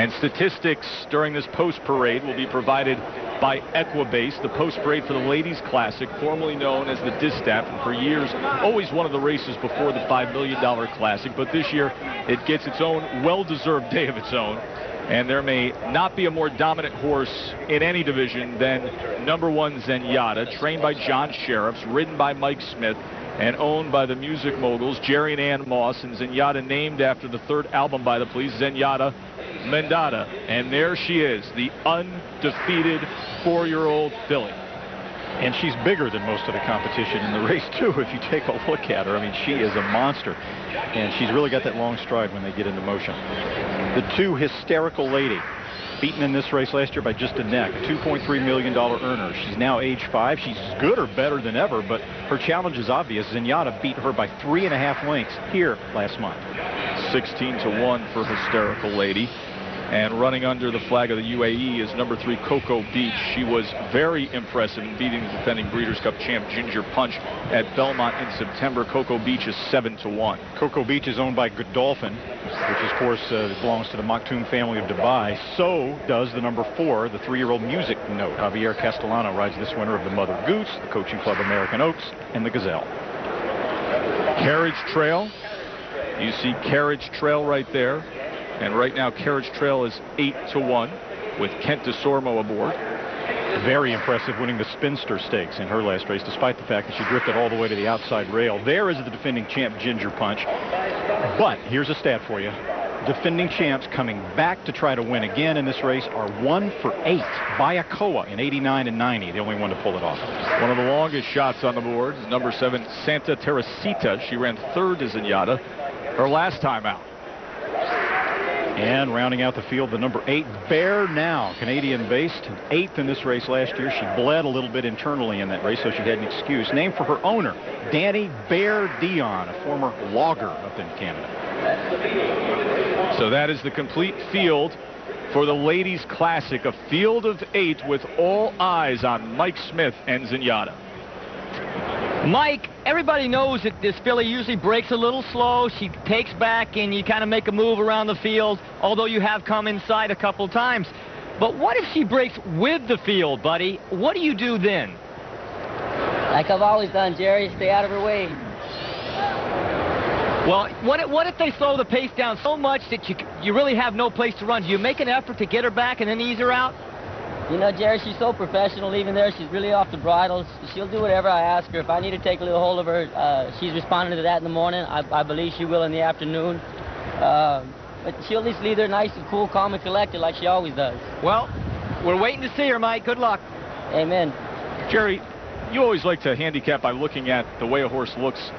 And statistics during this post parade will be provided by Equibase, the post parade for the Ladies Classic, formerly known as the Distaff, and for years always one of the races before the $5 million Classic. But this year it gets its own well-deserved day of its own. And there may not be a more dominant horse in any division than #1 Zenyatta, trained by John Sheriffs, ridden by Mike Smith, and owned by the music moguls Jerry and Ann Moss. And Zenyatta named after the third album by the Police, Zenyatta Mendata. And there she is, the undefeated 4-year-old filly. And she's bigger than most of the competition in the race, too, if you take a look at her. I mean, she is a monster. And she's really got that long stride when they get into motion. The 2 Hysterical Lady, beaten in this race last year by just a neck, a $2.3 million earner. She's now age 5. She's as good or better than ever, but her challenge is obvious. Zenyatta beat her by 3.5 lengths here last month. 16-1 for Hysterical Lady. And running under the flag of the UAE is #3 Cocoa Beach. She was very impressive in beating the defending Breeders' Cup champ Ginger Punch at Belmont in September. Cocoa Beach is 7-1. Cocoa Beach is owned by Godolphin, which of course belongs to the Maktoum family of Dubai. So does the #4, the 3-year-old Music Note. Javier Castellano rides this winner of the Mother Goose, the Coaching Club American Oaks, and the Gazelle. Carriage Trail. You see Carriage Trail right there. And right now, Carriage Trail is 8-1 with Kent DeSormo aboard. Very impressive, winning the Spinster Stakes in her last race, despite the fact that she drifted all the way to the outside rail. There is the defending champ, Ginger Punch. But here's a stat for you. Defending champs coming back to try to win again in this race are 1 for 8. Bayacoa in 89 and 90, the only one to pull it off. One of the longest shots on the board is #7, Santa Teresita. She ran 3rd to Zenyatta her last time out. And rounding out the field, the #8, Bear Now, Canadian-based, 8th in this race last year. She bled a little bit internally in that race, so she had an excuse. Named for her owner, Danny Bear Dion, a former logger up in Canada. So that is the complete field for the Ladies Classic, a field of 8 with all eyes on Mike Smith and Zenyatta. Mike, everybody knows that this filly usually breaks a little slow. She takes back and you kind of make a move around the field, although you have come inside a couple times. But what if she breaks with the field, buddy? What do you do then? Like I've always done, Jerry, stay out of her way. Well, what if they slow the pace down so much that you really have no place to run? Do you make an effort to get her back and then ease her out? You know, Jerry, she's so professional. Even there, she's really off the bridle. She'll do whatever I ask her. If I need to take a little hold of her, she's responding to that in the morning. I believe she will in the afternoon. But she'll at least leave there nice and cool, calm, and collected like she always does. Well, we're waiting to see her, Mike. Good luck. Amen. Jerry, you always like to handicap by looking at the way a horse looks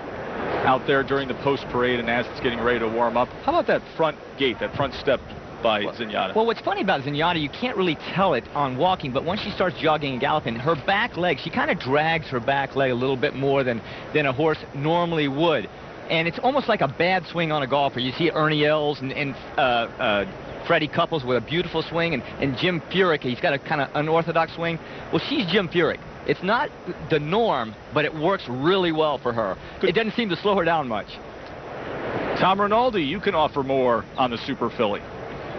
out there during the post parade and as it's getting ready to warm up. How about that front gate, that front step by Zenyatta? Well, what's funny about Zenyatta, you can't really tell it on walking, but once she starts jogging and galloping, her back leg, she kind of drags her back leg a little bit more than a horse normally would. And it's almost like a bad swing on a golfer. You see Ernie Els and Freddie Couples with a beautiful swing, and Jim Furyk, he's got a kind of unorthodox swing. Well, she's Jim Furyk. It's not the norm, but it works really well for her. It doesn't seem to slow her down much. Tom Rinaldi, you can offer more on the Super Filly.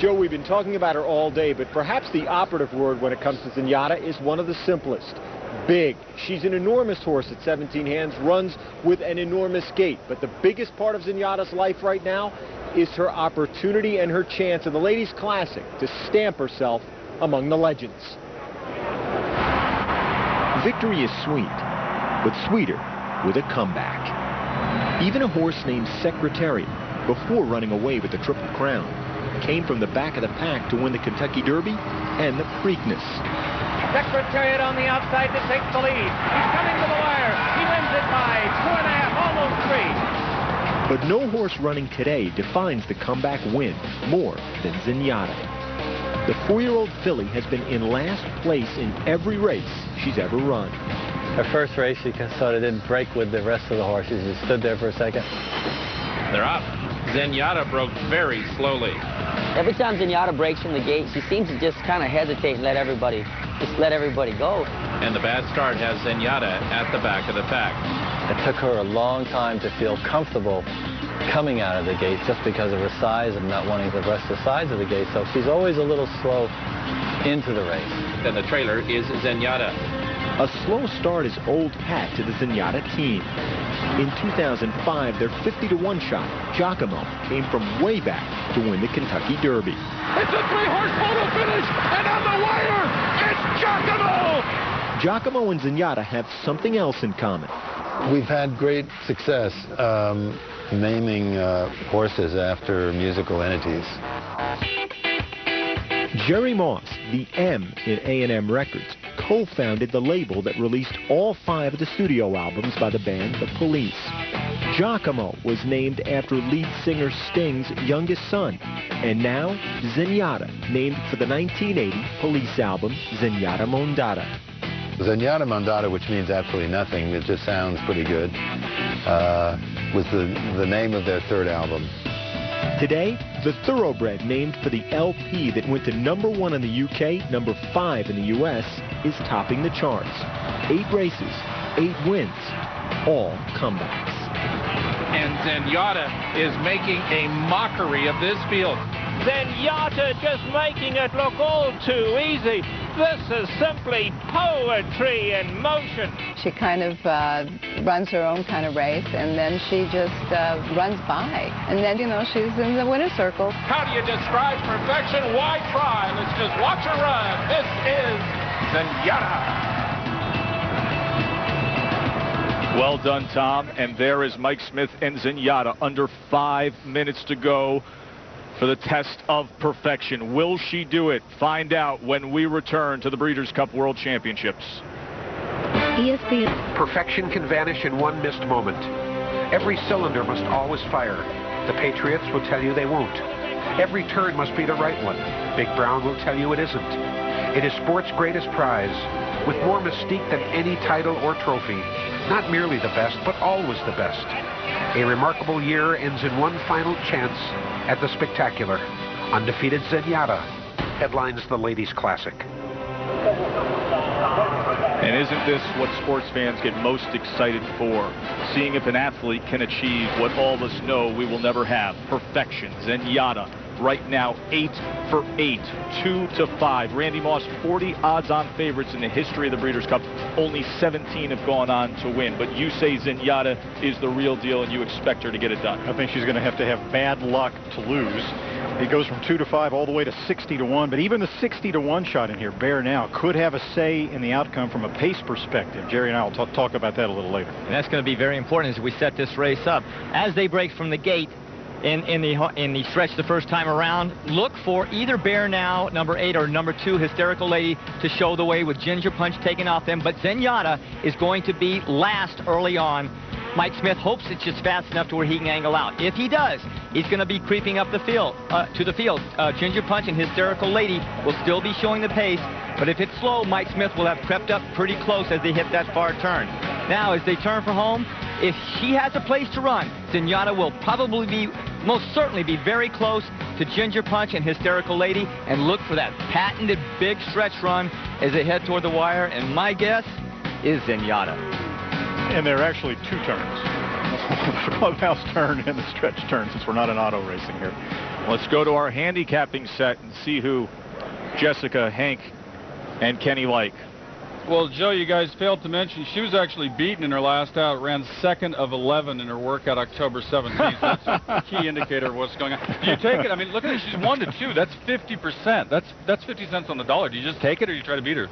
Joe, we've been talking about her all day, but perhaps the operative word when it comes to Zenyatta is one of the simplest. Big. She's an enormous horse at 17 hands, runs with an enormous gait. But the biggest part of Zenyatta's life right now is her opportunity and her chance in the Ladies Classic to stamp herself among the legends. Victory is sweet, but sweeter with a comeback. Even a horse named Secretariat, before running away with the Triple Crown, came from the back of the pack to win the Kentucky Derby and the Preakness. Secretariat on the outside to take the lead. He's coming to the wire. He wins it by 2.5, almost 3. But no horse running today defines the comeback win more than Zenyatta. The 4-year-old filly has been in last place in every race she's ever run. Her first race, she sort of didn't break with the rest of the horses. She stood there for a second. They're up. Zenyatta broke very slowly. Every time Zenyatta breaks from the gate, she seems to just kind of hesitate and let everybody go. And the bad start has Zenyatta at the back of the pack. It took her a long time to feel comfortable coming out of the gate just because of her size and not wanting to rest the sides of the gate. So she's always a little slow into the race. Then the trailer is Zenyatta. A slow start is old hat to the Zenyatta team. In 2005, their 50-to-1 shot, Giacomo, came from way back to win the Kentucky Derby. It's a three-horse photo finish, and on the wire, it's Giacomo! Giacomo and Zenyatta have something else in common. We've had great success naming horses after musical entities. Jerry Moss, the M in A&M Records, co-founded the label that released all 5 of the studio albums by the band The Police. Giacomo was named after lead singer Sting's youngest son, and now Zenyatta, named for the 1980 Police album Zenyatta Mondata. Zenyatta Mondata, which means absolutely nothing, it just sounds pretty good, was the name of their 3rd album. Today, the thoroughbred named for the LP that went to #1 in the UK, #5 in the US, is topping the charts. 8 races, 8 wins, all comebacks. And Zenyatta is making a mockery of this field. Zenyatta just making it look all too easy. This is simply poetry in motion. She kind of runs her own kind of race, and then she just runs by. And then, you know, she's in the winner's circle. How do you describe perfection? Why try? Let's just watch her run. This is Zenyatta. Well done, Tom. And there is Mike Smith and Zenyatta under 5 minutes to go for the test of perfection. Will she do it? Find out when we return to the Breeders' Cup World Championships. ESPN. Perfection can vanish in one missed moment. Every cylinder must always fire. The Patriots will tell you they won't. Every turn must be the right one. Big Brown will tell you it isn't. It is sport's greatest prize, with more mystique than any title or trophy. Not merely the best, but always the best. A remarkable year ends in one final chance at the spectacular. Undefeated Zenyatta headlines the Ladies' Classic. And isn't this what sports fans get most excited for? Seeing if an athlete can achieve what all of us know we will never have. Perfection. Zenyatta right now 8 for 8, 2-5. Randy Moss, 40 odds-on favorites in the history of the Breeders' Cup. Only 17 have gone on to win. But you say Zenyatta is the real deal, and you expect her to get it done. I think she's going to have bad luck to lose. It goes from 2-5 all the way to 60-1. But even the 60-1 shot in here, Bear Now, could have a say in the outcome from a pace perspective. Jerry and I will talk about that a little later. And that's going to be very important as we set this race up. As they break from the gate, in the stretch the first time around, look for either Bear Now, #8, or #2, Hysterical Lady, to show the way with Ginger Punch taking off them. But Zenyatta is going to be last early on. Mike Smith hopes it's just fast enough to where he can angle out. If he does, he's going to be creeping up the field, to the field. Ginger Punch and Hysterical Lady will still be showing the pace. But if it's slow, Mike Smith will have crept up pretty close as they hit that far turn. Now, as they turn for home, if she has a place to run, Zenyatta will probably be, most certainly be very close to Ginger Punch and Hysterical Lady, and look for that patented big stretch run as they head toward the wire. And my guess is Zenyatta. And there are actually 2 turns. The clubhouse turn and the stretch turn, since we're not in auto racing here. Let's go to our handicapping set and see who Jessica, Hank, and Kenny like. Well, Joe, you guys failed to mention she was actually beaten in her last out, ran 2nd of 11 in her workout October 17th. That's a key indicator of what's going on. Do you take it? I mean, look at it. She's 1-2. That's 50%. That's 50 cents on the dollar. Do you just take it, or you try to beat her?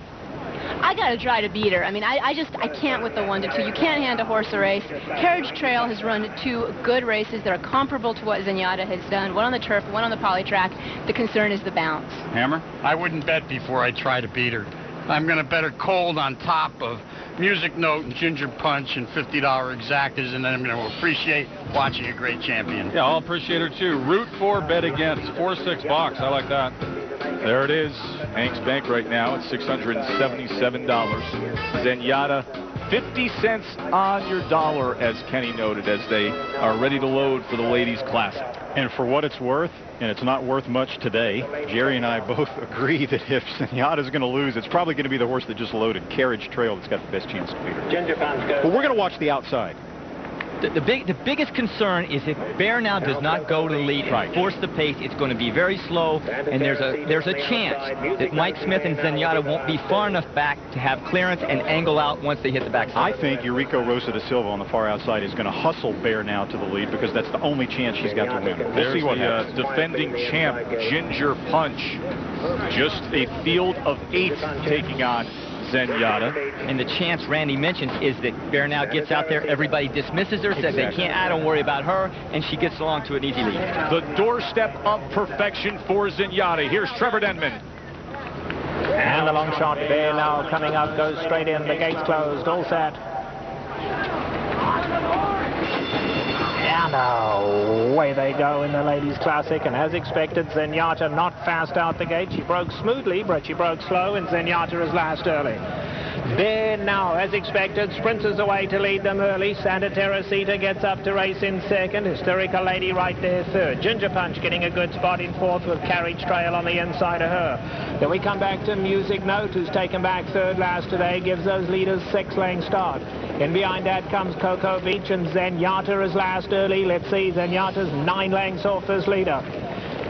I got to try to beat her. I mean, I can't with the 1-2. You can't hand a horse a race. Carriage Trail has run 2 good races that are comparable to what Zenyatta has done. One on the turf, one on the poly track. The concern is the bounce. Hammer? I wouldn't bet before I try to beat her. I'm going to bet her cold on top of Music Note and Ginger Punch and $50 exactas, and then I'm going to appreciate watching a great champion. Yeah, I'll appreciate her too. Root for, bet against. 4-6 box. I like that. There it is. Hank's bank right now at $677. Zenyatta, 50 cents on your dollar, as Kenny noted, as they are ready to load for the Ladies' Classic. And for what it's worth, and it's not worth much today, Jerry and I both agree that if Zenyatta's going to lose, it's probably going to be the horse that just loaded, Carriage Trail, that's got the best chance to beat her. Ginger Punch goes. But we're going to watch the outside. The biggest concern is if Bear now does not go to the lead and force the pace, it's going to be very slow, and there's a chance that Mike Smith and Zenyatta won't be far enough back to have clearance and angle out once they hit the backside. I think Eurico Rosa da Silva on the far outside is going to hustle Bear now to the lead because that's the only chance she's got to win. We'll see what happens. Defending champ, Ginger Punch. Just a field of 8 taking on Zenyatta. And the chance Randy mentions is that Bear now gets out there, everybody dismisses her, says they can't, I don't worry about her, and she gets along to an easy lead. The doorstep of perfection for Zenyatta. Here's Trevor Denman. And the long shot there now coming up, goes straight in, the gates closed, all set. And away they go in the Ladies Classic, and as expected, Zenyatta not fast out the gate. She broke smoothly, but she broke slow, and Zenyatta is last early. There now, as expected, sprinters away to lead them early. Santa Teresita gets up to race in second. Hysterical Lady right there third. Ginger Punch getting a good spot in fourth with Carriage Trail on the inside of her. Then we come back to Music Note, who's taken back third last today, gives those leaders 6-lane start. In behind that comes Cocoa Beach, and Zenyatta is last early. Let's see, Zenyatta's 9 lengths off this leader.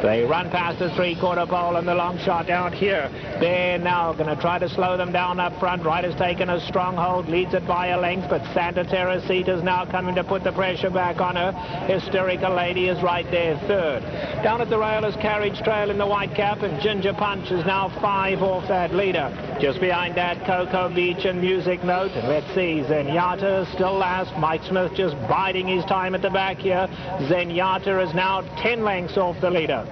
They run past the 3/4 pole and the long shot out here. They're now going to try to slow them down up front. Right has taken a stronghold, leads it by a length, but Santa Teresita is now coming to put the pressure back on her. Hysterical Lady is right there third. Down at the rail is Carriage Trail in the white cap, and Ginger Punch is now 5 off that leader. Just behind that, Cocoa Beach and Music Note. And let's see, Zenyatta is still last. Mike Smith just biding his time at the back here. Zenyatta is now 10 lengths off the leader.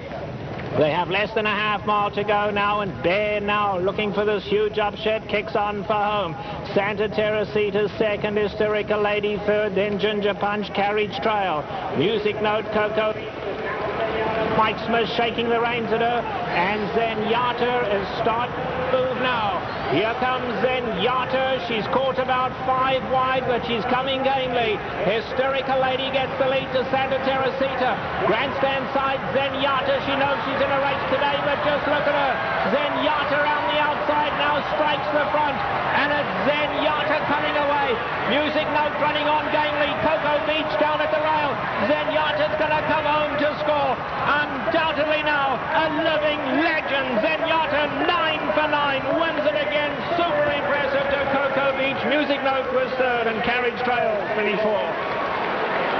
They have less than a half mile to go now, and Bear now looking for this huge upset, kicks on for home. Santa Teresita second, Hysterical Lady third, then Ginger Punch, Carriage Trail. Music Note, Cocoa. Mike Smith shaking the reins at her, and Zenyatta is start move now. Here comes Zenyatta. She's caught about 5 wide, but she's coming gamely. Hysterical Lady gets the lead to Santa Teresita. Grandstand side, Zenyatta. She knows she's in a race today, but just look at her. Zenyatta around the outside now strikes the front, and it's Zenyatta coming away. Music Note running on gamely. Cocoa Beach down at the rail. Zenyatta's going to come home to score. Undoubtedly now, a living legend. Zenyatta 9 for 9, wins it again. Super impressive to Cocoa Beach. Music Note was third, and Carriage Trail finished fourth.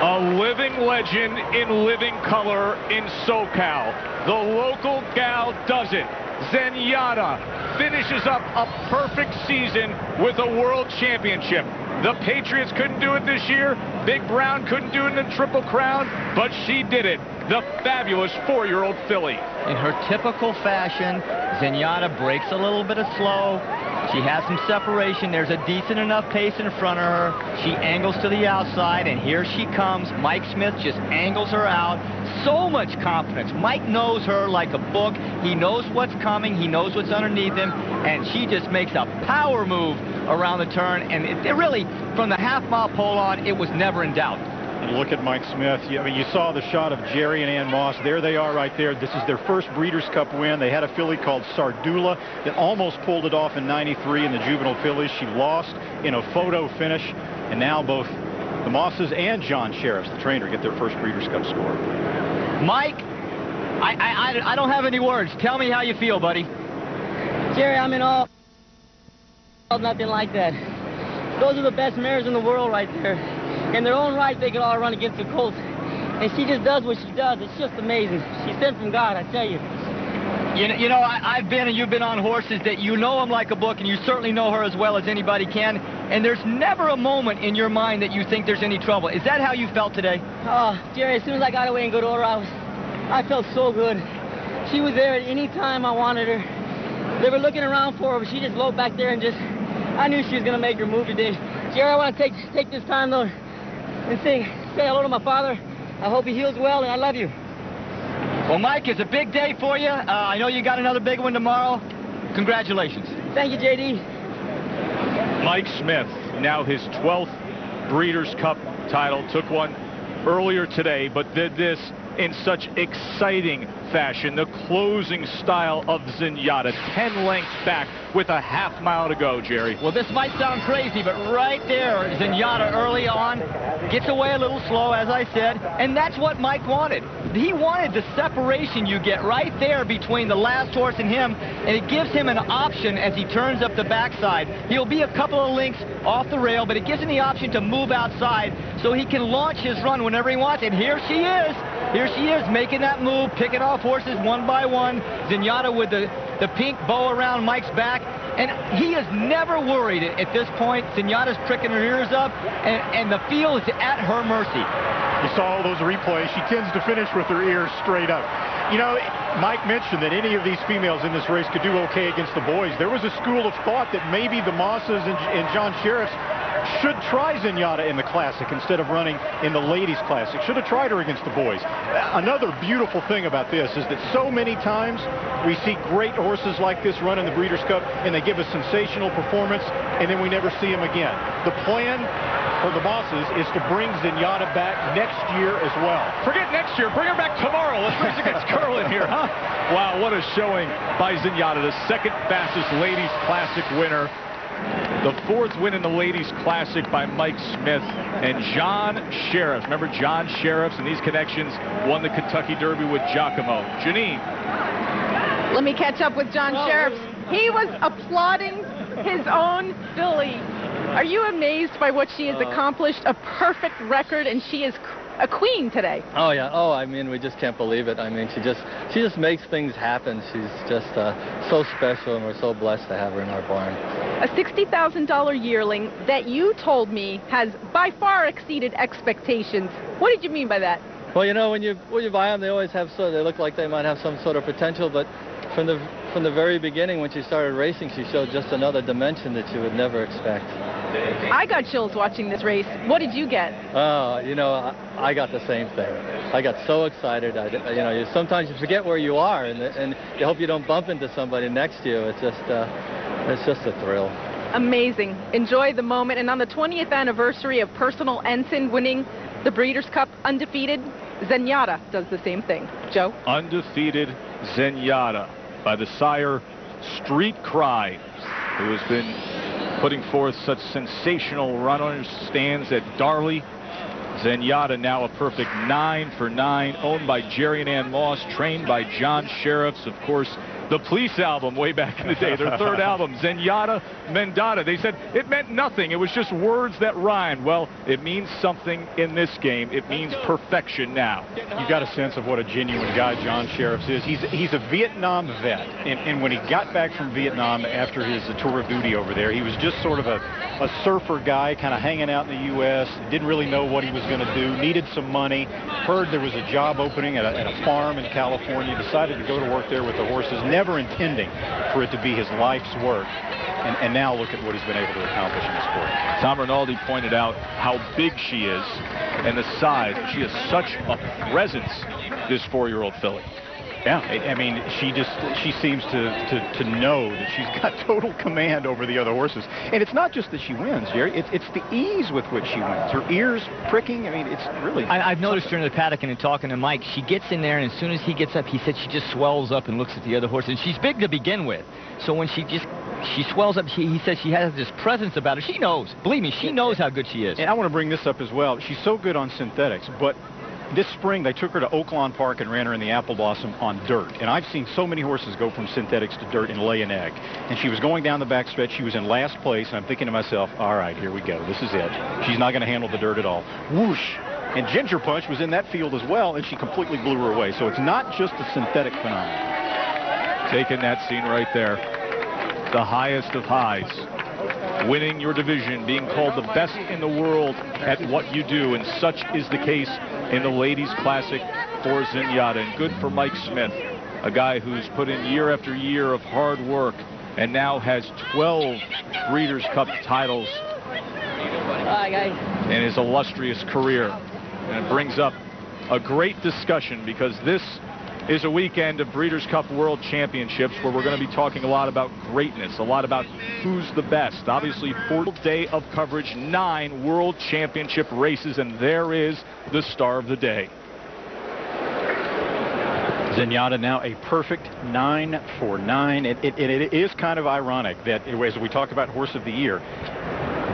A living legend in living color in SoCal. The local gal does it. Zenyatta finishes up a perfect season with a world championship. The Patriots couldn't do it this year. Big Brown couldn't do it in the Triple Crown, but she did it. The fabulous 4-year-old filly. In her typical fashion, Zenyatta breaks a little bit of slow. She has some separation. There's a decent enough pace in front of her. She angles to the outside, and here she comes. Mike Smith just angles her out. So much confidence. Mike knows her like a book. He knows what's coming. He knows what's underneath him, and she just makes a power move around the turn, and it really, from the half-mile pole on, it was never in doubt. And look at Mike Smith. I mean, you saw the shot of Jerry and Ann Moss. There they are right there. This is their first Breeders' Cup win. They had a filly called Sardula that almost pulled it off in '93 in the juvenile fillies. She lost in a photo finish, and now both the Mosses and John Sheriffs, the trainer, get their first Breeders' Cup score. Mike, I don't have any words. Tell me how you feel, buddy. Jerry, I'm in awe. Nothing like that. Those are the best mares in the world right there. In their own right, they can all run against the colts. And she just does what she does. It's just amazing. She's sent from God, I tell you. You know, I've been and you've been on horses that you know them like a book, and you certainly know her as well as anybody can. And there's never a moment in your mind that you think there's any trouble. Is that how you felt today? Oh, Jerry, as soon as I got away and go to her, I felt so good. She was there at any time I wanted her. They were looking around for her, but she just loped back there and just, I knew she was going to make her move today. Jerry, I want to take this time, though, and say hello to my father. I hope he heals well, and I love you. Well, Mike, it's a big day for you. I know you got another big one tomorrow. Congratulations. Thank you, J.D. Mike Smith, now his 12th Breeders' Cup title, took one earlier today, but did this in such exciting fashion. The closing style of Zenyatta, 10 lengths back with a half mile to go, Jerry. Well, this might sound crazy, but right there, Zenyatta early on gets away a little slow, as I said, and that's what Mike wanted. He wanted the separation you get right there between the last horse and him, and it gives him an option as he turns up the backside. He'll be a couple of lengths off the rail, but it gives him the option to move outside so he can launch his run whenever he wants. And here she is. Here she is making that move, picking off horses one by one. Zenyatta with the pink bow around Mike's back. And he is never worried at this point. Zenyatta's pricking her ears up, and the field is at her mercy. You saw all those replays. She tends to finish with her ears straight up. You know, Mike mentioned that any of these females in this race could do okay against the boys. There was a school of thought that maybe the Mosses and John Sheriffs should try Zenyatta in the Classic instead of running in the Ladies Classic. Should have tried her against the boys. Another beautiful thing about this is that so many times we see great horses like this run in the Breeders' Cup, and they give a sensational performance, and then we never see them again. The plan for the Mosses is to bring Zenyatta back next year as well. Forget next year. Bring her back tomorrow. Let's race against Curlin here, huh? Wow, what a showing by Zenyatta, the second fastest Ladies Classic winner. The fourth win in the Ladies Classic by Mike Smith and John Sheriff. Remember John Sheriffs and these connections won the Kentucky Derby with Giacomo. Janine. Let me catch up with John Sheriffs. He was applauding his own filly. Are you amazed by what she has accomplished? A perfect record, and she is a queen today. Oh yeah. Oh, I mean, we just can't believe it. I mean, she just makes things happen. She's just so special, and we're so blessed to have her in our barn. A $60,000 yearling that you told me has by far exceeded expectations. What did you mean by that? Well, you know, when you buy them, they always have they look like they might have some sort of potential, but from the very beginning, when she started racing, she showed just another dimension that you would never expect. I got chills watching this race. What did you get? You know, I got the same thing. I got so excited. You know, sometimes you forget where you are, and you hope you don't bump into somebody next to you. It's just a thrill. Amazing. Enjoy the moment. And on the 20th anniversary of Personal Ensign winning the Breeders' Cup undefeated, Zenyatta does the same thing. Joe? Undefeated Zenyatta by the sire Street Cry, who has been putting forth such sensational runners stands at Darley. Zenyatta now a perfect 9 for 9, owned by Jerry and Ann Moss, trained by John Sheriffs, of course. The Police album way back in the day, their third album, Zenyatta Mendata. They said it meant nothing. It was just words that rhymed. Well, it means something in this game. It means perfection now. You got a sense of what a genuine guy John Sheriffs is. He's a Vietnam vet, and when he got back from Vietnam after his tour of duty over there, he was just sort of a surfer guy, kind of hanging out in the U.S., didn't really know what he was going to do, needed some money, heard there was a job opening at a farm in California, decided to go to work there with the horses, never intending for it to be his life's work. And now look at what he's been able to accomplish in the sport. Tom Rinaldi pointed out how big she is and the size. She has such a presence, this 4-year-old filly. Yeah, I mean, she seems to know that she's got total command over the other horses. And it's not just that she wins, Jerry. It's the ease with which she wins. Her ears pricking. I mean, it's really... I've noticed during the paddock and in talking to Mike, she gets in there, and as soon as he gets up, he said she just swells up and looks at the other horse. And she's big to begin with. So when she swells up, he says she has this presence about her. She knows. Believe me, she knows how good she is. And I want to bring this up as well. She's so good on synthetics, but this spring, they took her to Oaklawn Park and ran her in the Apple Blossom on dirt. And I've seen so many horses go from synthetics to dirt and lay an egg. And she was going down the backstretch. She was in last place, and I'm thinking to myself, all right, here we go. This is it. She's not going to handle the dirt at all. Whoosh! And Ginger Punch was in that field as well, and she completely blew her away. So it's not just a synthetic phenomenon. Taking that scene right there. The highest of highs. Winning your division, being called the best in the world at what you do, and such is the case in the Ladies Classic for Zenyatta. And good for Mike Smith, a guy who's put in year after year of hard work and now has 12 Breeders' Cup titles in his illustrious career. And it brings up a great discussion, because this is a weekend of Breeders' Cup World Championships where we're going to be talking a lot about greatness, a lot about who's the best. Obviously, 4th day of coverage, 9 World Championship races, and there is the star of the day. Zenyatta now a perfect 9 for 9. It is kind of ironic that, as we talk about Horse of the Year,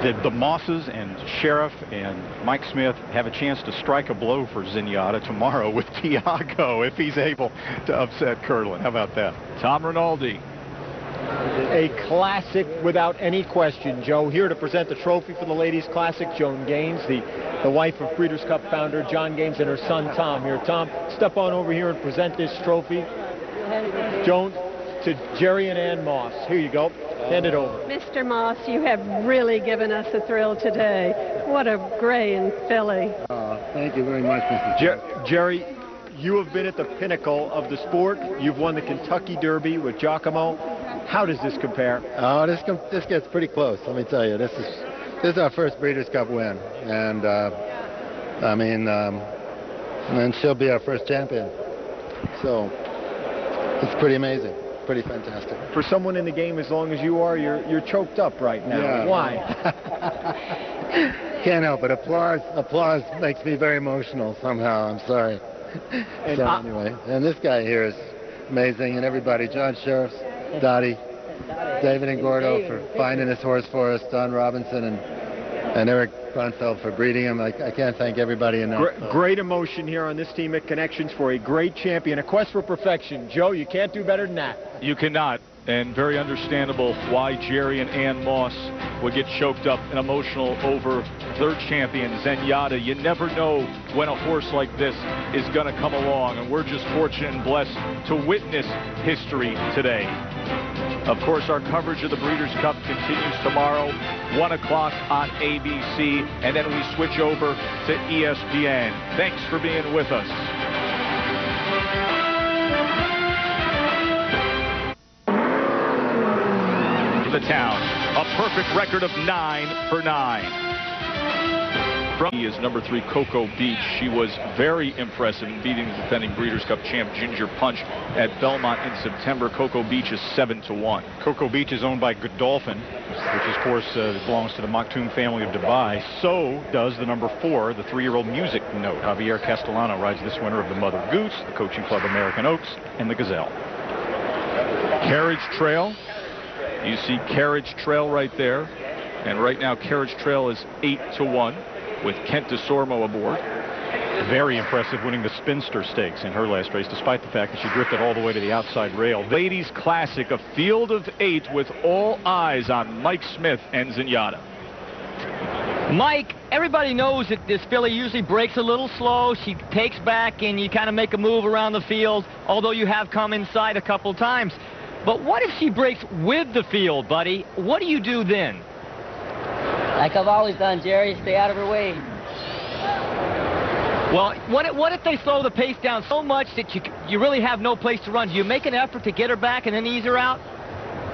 the Mosses and Sheriff and Mike Smith have a chance to strike a blow for Zenyatta tomorrow with Tiago if he's able to upset Kirtland. How about that? Tom Rinaldi. A classic without any question, Joe. Here to present the trophy for the Ladies Classic, Joan Gaines, the wife of Breeders' Cup founder John Gaines, and her son Tom. Here, Tom, step on over here and present this trophy, Joan, to Jerry and Ann Moss. Here you go. Hand it over. Mr. Moss, you have really given us a thrill today. What a grand filly. Thank you very much, Mr. Jerry, you have been at the pinnacle of the sport. You've won the Kentucky Derby with Giacomo. How does this compare? Oh, this gets pretty close. Let me tell you, this is our first Breeders' Cup win, and and she'll be our first champion. So it's pretty amazing, pretty fantastic. For someone in the game as long as you are, you're choked up right now. Yeah. Why? Can't help it. Applause makes me very emotional somehow. I'm sorry. So anyway, and this guy here is amazing, and everybody, John Sheriffs, Dottie, David and Gordo for finding this horse for us, Don Robinson and Eric Grunfeld for breeding him. I can't thank everybody enough. Great emotion here on this team at Connections for a great champion, a quest for perfection. Joe, you can't do better than that. You cannot, and very understandable why Jerry and Ann Moss would get choked up and emotional over their champion, Zenyatta. You never know when a horse like this is going to come along, and we're just fortunate and blessed to witness history today. Of course, our coverage of the Breeders' Cup continues tomorrow, 1 o'clock on ABC, and then we switch over to ESPN. Thanks for being with us. The town, a perfect record of 9 for 9. He is number 3, Cocoa Beach. She was very impressive in beating the defending Breeders' Cup champ Ginger Punch at Belmont in September. Cocoa Beach is 7-1. Cocoa Beach is owned by Godolphin, which of course belongs to the Maktoum family of Dubai. So does the number 4, the 3-year-old Music Note. Javier Castellano rides this winner of the Mother Goose, the Coaching Club American Oaks, and the Gazelle. Carriage Trail. You see Carriage Trail right there. And right now Carriage Trail is 8-1 with Kent DeSormo aboard. Very impressive, winning the Spinster Stakes in her last race, despite the fact that she drifted all the way to the outside rail. Ladies Classic, a field of 8 with all eyes on Mike Smith and Zenyatta. Mike, everybody knows that this filly usually breaks a little slow. She takes back and you kind of make a move around the field, although you have come inside a couple times. But what if she breaks with the field, buddy? What do you do then? Like I've always done, Jerry, stay out of her way. Well, what if they slow the pace down so much that you really have no place to run? Do you make an effort to get her back and then ease her out?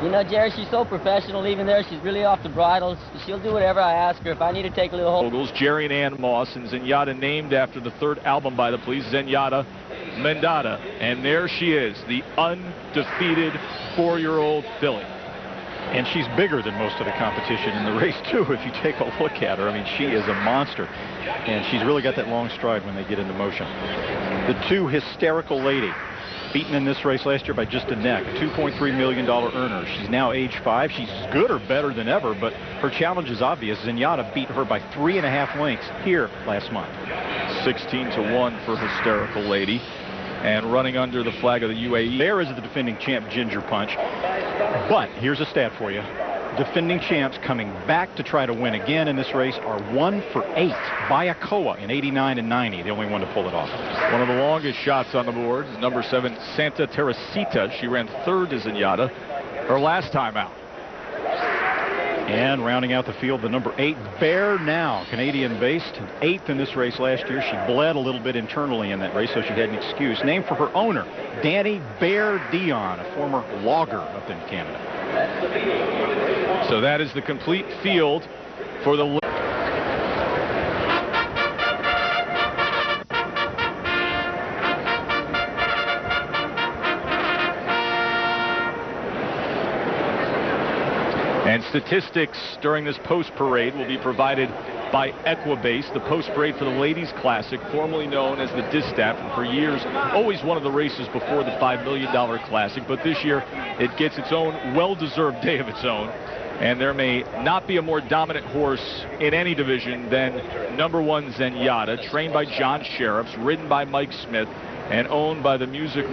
You know, Jerry, she's so professional. Even there, she's really off the bridle. She'll do whatever I ask her. If I need to take a little hold. Jerry and Ann Moss, and Zenyatta named after the 3rd album by the Police, Zenyatta Mendata. And there she is, the undefeated 4-year-old filly. And she's bigger than most of the competition in the race, too, if you take a look at her. I mean, she is a monster. And she's really got that long stride when they get into motion. The 2 Hysterical Lady, beaten in this race last year by just a neck, $2.3 million earner. She's now age 5. She's as good or better than ever, but her challenge is obvious. Zenyatta beat her by 3.5 lengths here last month. 16-1 for Hysterical Lady. And running under the flag of the UAE. There is the defending champ, Ginger Punch. But here's a stat for you. Defending champs coming back to try to win again in this race are 1 for 8. Bayakoa in 89 and 90, the only one to pull it off. One of the longest shots on the board is number 7, Santa Teresita. She ran 3rd to Zenyatta her last time out. And rounding out the field, the number 8, Bear Now, Canadian-based, 8th in this race last year. She bled a little bit internally in that race, so she had an excuse. Named for her owner, Danny Bear Dion, a former logger up in Canada. So that is the complete field for the... And Statistics during this post parade will be provided by Equibase, the post parade for the Ladies Classic, formerly known as the Distaff, and for years always one of the races before the $5 million Classic. But this year it gets its own well-deserved day of its own. And there may not be a more dominant horse in any division than #1 Zenyatta, trained by John Sheriffs, ridden by Mike Smith, and owned by the Music